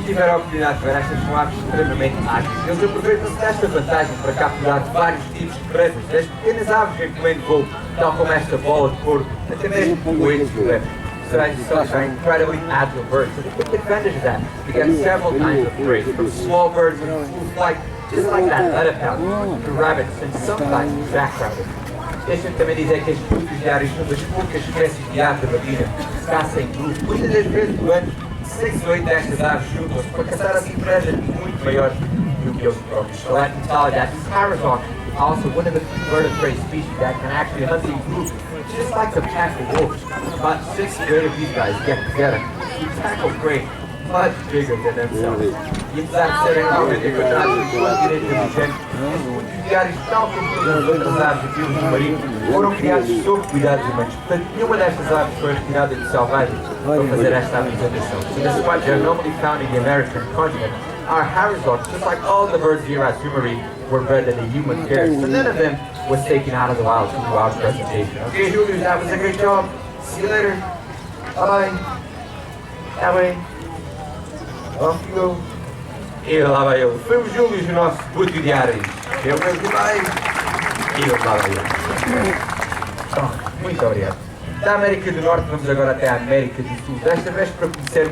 tiver a oportunidade de ver, estas são aves extremamente ágeis. Eles aproveitam-se desta vantagem para capturar vários tipos de presas, desde pequenas aves em comendo voo, tal como esta bola de couro, até mesmo coelhos e lebres. Such are incredibly agile birds, so they take advantage of that to get several kinds of prey, from small birds in full flight, just like that letterpound, to rabbits and sometimes jackrabbits. Deixa-me também dizer que estes búfalos diários são das poucas espécies de ave da marinha que caçam em grupo. Muitas das vezes do ano, 6 ou 8 destas aves juntam-se para caçar assim presas muito maiores do que eles próprios. So I can tell you that these harazons are also one of the few vertebrate species that can actually hunt in groups, just like the pack of wolves. About 6 to 8 of these guys get together to tackle prey much bigger than themselves. E apesar de serem realmente encontrados no continente americano, estes búfalos diários, tal como todas as outras aves de filmes marinhos, foram criados sob cuidados humanos. Portanto, nenhuma destas aves foi retirada de selvagens para fazer esta apresentação. So this is why they're normally found in the American continent. Our harazons, just like all the birds here at Sumery, were bred in a human care. So none of them was taken out of the wild to do our presentation. Okay, Julius, that was a great job. See you later. Bye. That way. Off you go. E lá vai ele. Foi o Júlio, o nosso búfalo diário. Eu mesmo vai. E lá vai ele. Muito obrigado. Da América do Norte vamos agora até a América do Sul. Desta vez para conhecer